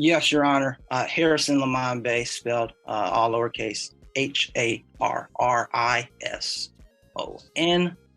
Yes, Your Honor. Harrison Lamont Bay, spelled all lowercase Harrison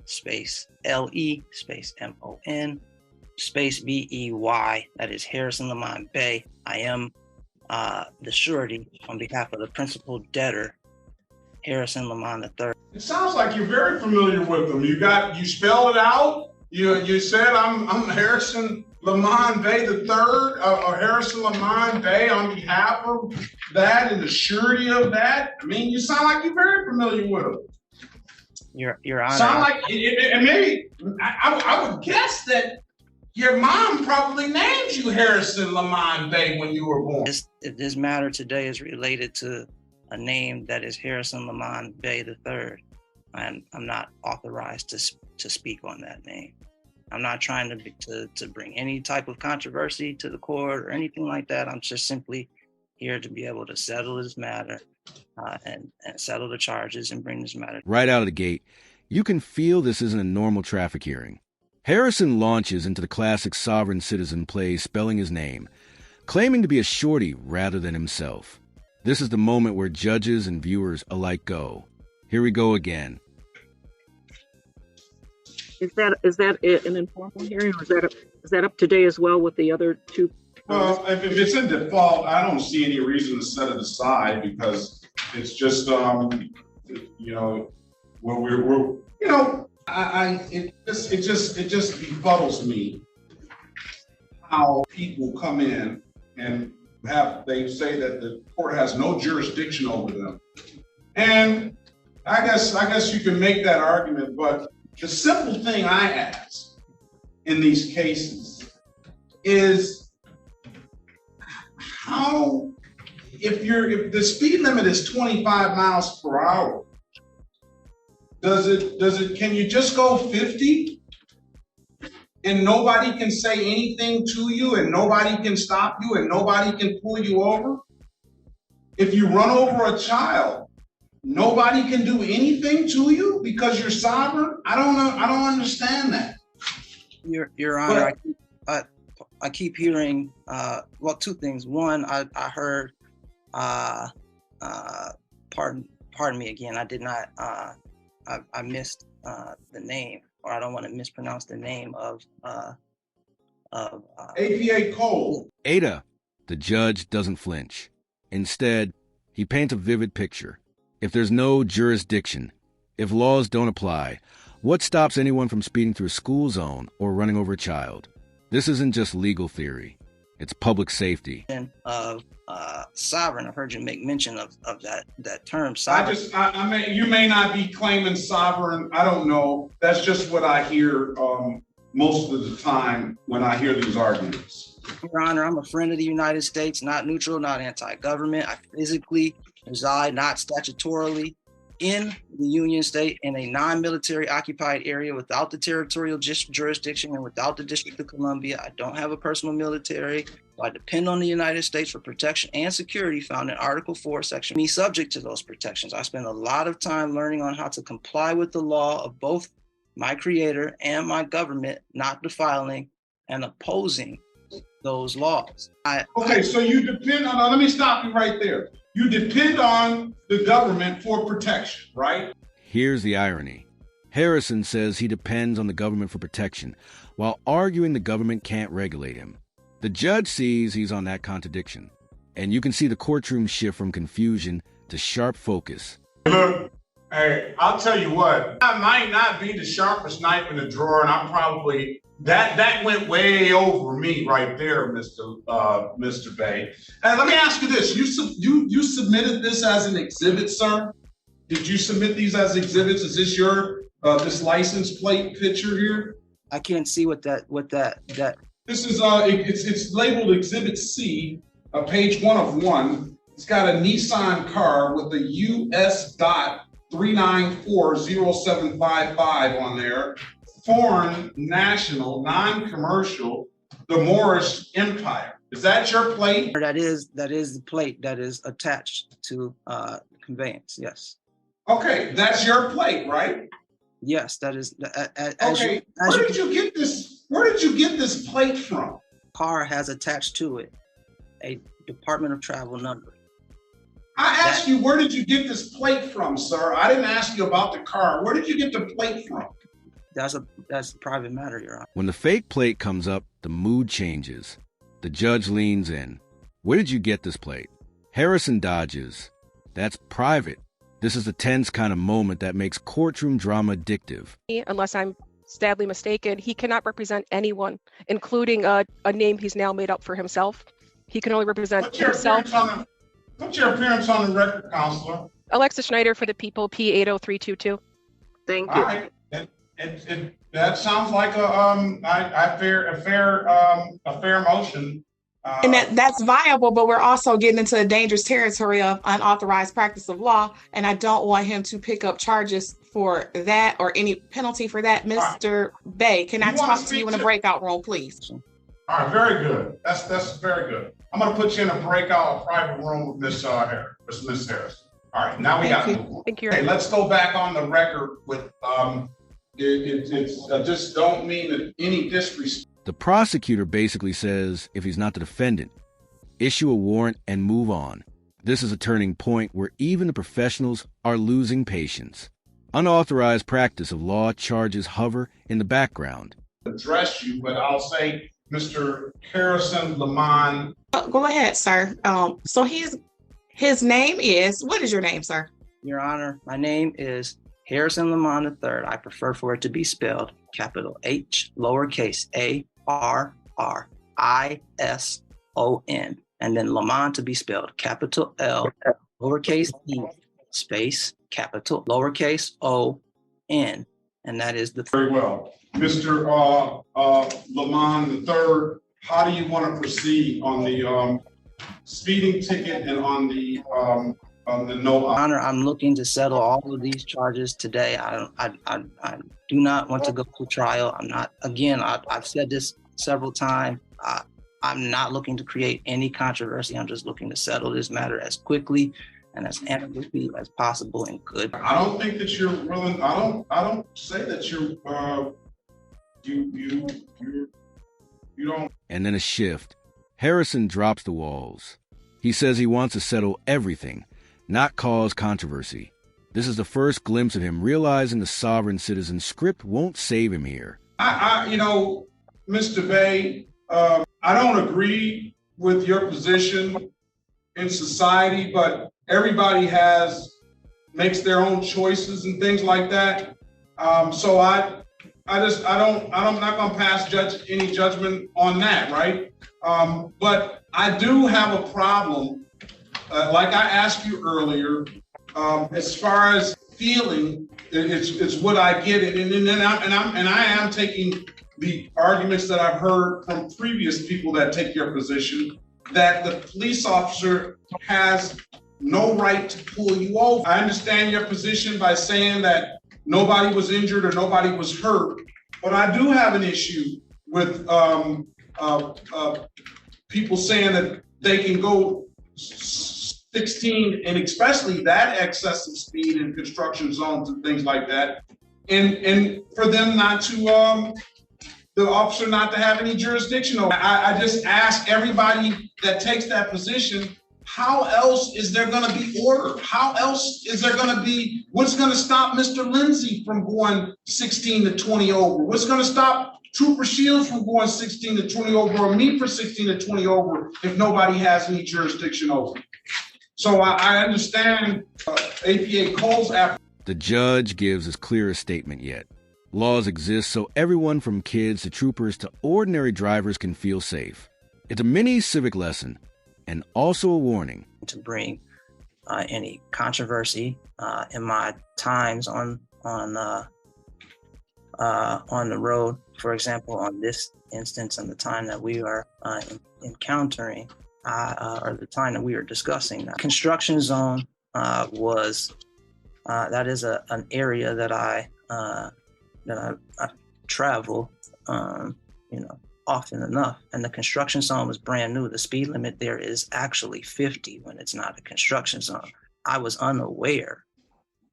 space LE space MON space BEY. That is Harrison Lamont Bay. I am the surety on behalf of the principal debtor, Harrison Lamont III. It sounds like you're very familiar with them. You spelled it out. You said I'm Harrison Lamont Bay the third, or Harrison Lamont Bay on behalf of that and the surety of that. I mean, you sound like you're very familiar with them. Your Honor. Sound like, and maybe I would guess that your mom probably named you Harrison Lamont Bay when you were born. This matter today is related to a name that is Harrison Lamont Bay III, and I'm not authorized to speak on that name. I'm not trying to bring any type of controversy to the court or anything like that. I'm just simply here to be able to settle this matter and settle the charges and bring this matter. Right out of the gate, you can feel this isn't a normal traffic hearing. Harrison launches into the classic sovereign citizen play, spelling his name, claiming to be a shorty rather than himself. This is the moment where judges and viewers alike go. Here we go again. Is that an informal hearing, or is that up today as well with the other two? Well, if it's in default, I don't see any reason to set it aside because it's just it just befuddles me how people come in and they say that the court has no jurisdiction over them. And I guess you can make that argument, but the simple thing I ask in these cases is how, if the speed limit is 25 miles per hour, can you just go 50 and nobody can say anything to you and nobody can stop you and nobody can pull you over? If you run over a child, nobody can do anything to you because you're sovereign? I don't understand that. Your Honor, I keep hearing two things. One, I heard pardon me again. I did not I missed the name, or I don't want to mispronounce the name of APA Cole. Ada, the judge, doesn't flinch. Instead, he paints a vivid picture. If there's no jurisdiction, if laws don't apply, what stops anyone from speeding through a school zone or running over a child? This isn't just legal theory. It's public safety. Of sovereign, I've heard you make mention of that term, sovereign. I mean, you may not be claiming sovereign. I don't know. That's just what I hear most of the time when I hear these arguments. Your Honor, I'm a friend of the United States, not neutral, not anti-government. I physically reside, not statutorily, in the Union State in a non-military occupied area without the territorial jurisdiction and without the District of Columbia. I don't have a personal military. So I depend on the United States for protection and security found in Article 4, Section me subject to those protections. I spend a lot of time learning on how to comply with the law of both my creator and my government, not defiling and opposing those laws. So you depend on, let me stop you right there. You depend on the government for protection, right? Here's the irony. Harrison says he depends on the government for protection, while arguing the government can't regulate him. The judge sees he's on that contradiction, and you can see the courtroom shift from confusion to sharp focus. Look, hey, I'll tell you what, I might not be the sharpest knife in the drawer, and I'm probably, that went way over me right there, Mr. Bay. And let me ask you this, you submitted this as an exhibit, sir? Did you submit these as exhibits? Is this your, this license plate picture here? I can't see what that. This is, it's labeled Exhibit C, page 1 of 1. It's got a Nissan car with a US dot 3940755 on there. Foreign, national, non-commercial, the Moorish Empire. Is that your plate? That is the plate that is attached to conveyance, yes. Okay, that's your plate, right? Yes, that is. Okay, where did you get this plate from? Car has attached to it a Department of Travel number. I asked you, where did you get this plate from, sir? I didn't ask you about the car. Where did you get the plate from? That's a private matter, Your Honor. When the fake plate comes up, the mood changes. The judge leans in. Where did you get this plate? Harrison dodges. That's private. This is the tense kind of moment that makes courtroom drama addictive. Unless I'm sadly mistaken, he cannot represent anyone, including a name he's now made up for himself. He can only represent himself. Put your appearance on the record, Counselor. Alexa Schneider for the people, P80322. Thank you. All right. That sounds like a fair motion. And that's viable, but we're also getting into a dangerous territory of unauthorized practice of law, and I don't want him to pick up charges for that or any penalty for that. Mr. Bay, can I talk to you in a breakout room, please? All right, very good. That's very good. I'm going to put you in a breakout private room with Miss Harris. All right, now we got to move on. Thank you. Okay, let's go back on the record with I just don't mean that any disrespect. The prosecutor basically says if he's not the defendant, issue a warrant and move on. This is a turning point where even the professionals are losing patience. Unauthorized practice of law charges hover in the background. Address you, but I'll say Mr. Harrison Lamont. Go ahead, sir. So his name is, what is your name, sir? Your Honor, my name is Harrison Lamont III. I prefer for it to be spelled capital H, lowercase a, R, R, I, S, O, N. And then Lamont to be spelled capital L, lowercase e, space, capital, lowercase O, N. And that is the... Very well. Mr. Lamont III, how do you want to proceed on the speeding ticket and on the no... Honor, I'm looking to settle all of these charges today. I do not want to go to trial. I'm not, again, I've said this several times. I'm not looking to create any controversy. I'm just looking to settle this matter as quickly and as amicably as possible and good. I don't think that you're willing. I don't say that you're you don't. And then a shift. Harrison drops the walls. He says he wants to settle everything, not cause controversy. This is the first glimpse of him realizing the sovereign citizen script won't save him here. Mr. Bay, I don't agree with your position in society, but everybody makes their own choices and things like that. So I'm not going to pass any judgment on that, right? But I do have a problem, like I asked you earlier, as far as feeling, it's what I get, and I am taking the arguments that I've heard from previous people that take your position, that the police officer has no right to pull you over. I understand your position by saying that nobody was injured or nobody was hurt, but I do have an issue with people saying that they can go 16, and especially that excessive speed in construction zones and things like that, and for them not to, the officer not to have any jurisdiction over. I just ask everybody that takes that position, how else is there going to be order? How else is there going to be, what's going to stop Mr. Lindsay from going 16 to 20 over? What's going to stop Trooper Shields from going 16 to 20 over, or me for 16 to 20 over, if nobody has any jurisdiction over? So I understand APA Cole's application. The judge gives his clearest statement yet. Laws exist so everyone from kids to troopers to ordinary drivers can feel safe. It's a mini civic lesson and also a warning. To bring any controversy in my times on the road, for example, on this instance and the time that we are encountering, or the time that we are discussing. Construction zone was that is an area that I travel, often enough. And the construction zone was brand new. The speed limit there is actually 50 when it's not a construction zone. I was unaware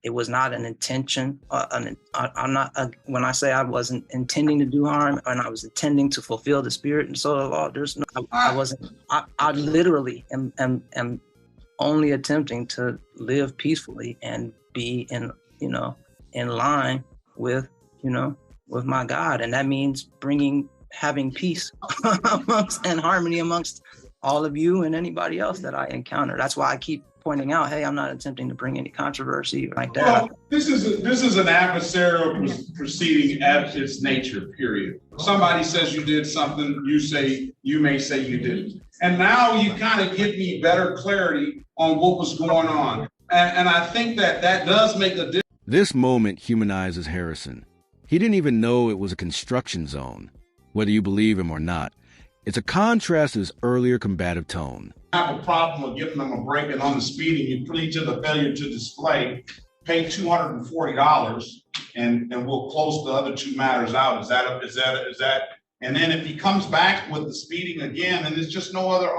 It was not an intention. I'm not. When I say I wasn't intending to do harm, and I was intending to fulfill the spirit and soul of law, there's no. I wasn't. I literally am only attempting to live peacefully and be in line with with my God, and that means having peace and harmony amongst all of you and anybody else that I encounter. That's why I keep pointing out, hey, I'm not attempting to bring any controversy like that. Well, this is an adversarial proceeding at its nature, period. Somebody says you did something, you may say you didn't. And now you kind of give me better clarity on what was going on. And I think that does make a difference. This moment humanizes Harrison. He didn't even know it was a construction zone. Whether you believe him or not, it's a contrast to his earlier combative tone. I have a problem with giving them a break, and on the speeding, you plead to the failure to display, pay $240, and we'll close the other two matters out. Is that? And then if he comes back with the speeding again, and there's just no other.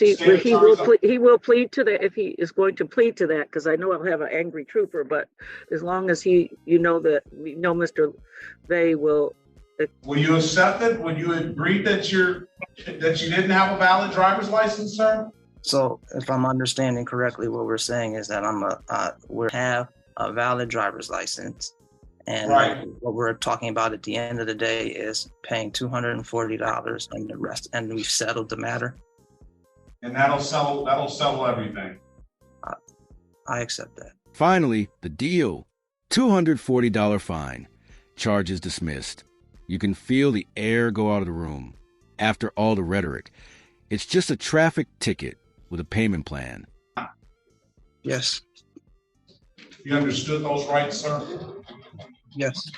He will plead to that if he is going to plead to that, because I know I'll have an angry trooper. But as long as we know Mr. Vey will. Will you accept it? Will you agree that you didn't have a valid driver's license, sir? So, if I'm understanding correctly, what we're saying is that we have a valid driver's license, and right. What we're talking about at the end of the day is paying $240 and the rest, and we've settled the matter. And that'll settle everything. I accept that. Finally, the deal: $240 fine, charges dismissed. You can feel the air go out of the room. After all the rhetoric, it's just a traffic ticket with a payment plan. Yes. You understood those rights, sir? Yes.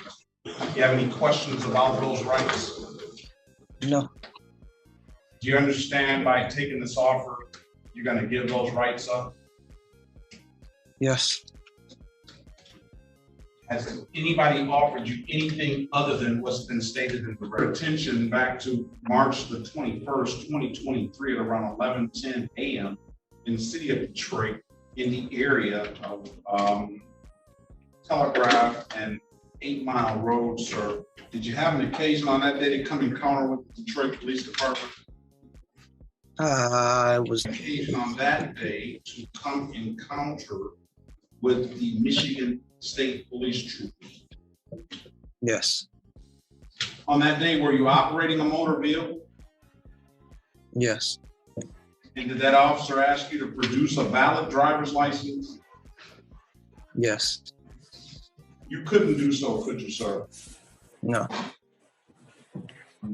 Do you have any questions about those rights? No. Do you understand by taking this offer, you're going to give those rights up? Yes. Has anybody offered you anything other than what's been stated in the record? Attention back to March the 21st, 2023 at around 11:10 a.m. in the city of Detroit in the area of Telegraph and 8 Mile Road, sir. Did you have an occasion on that day to come encounter with the Detroit Police Department? I was occasion on that day to come encounter with the Michigan State Police troopers. Yes. On that day, were you operating a motor vehicle? Yes. And did that officer ask you to produce a valid driver's license? Yes. You couldn't do so, could you, sir? No.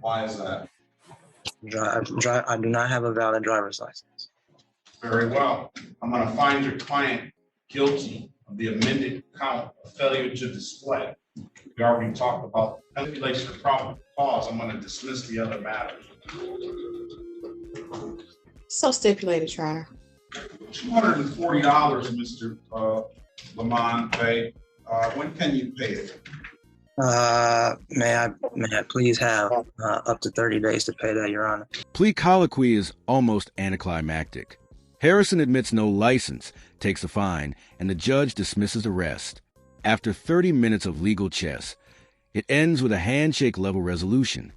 Why is that? I do not have a valid driver's license. Very well. I'm going to find your client guilty of the amended count of failure to display. We already talked about manipulation of probable cause. I'm going to dismiss the other matters. So stipulated, Your Honor. $240, Mr. Lamont Vey. When can you pay it? May I please have up to 30 days to pay that, Your Honor? Plea colloquy is almost anticlimactic. Harrison admits no license, takes a fine, and the judge dismisses arrest. After 30 minutes of legal chess, it ends with a handshake-level resolution.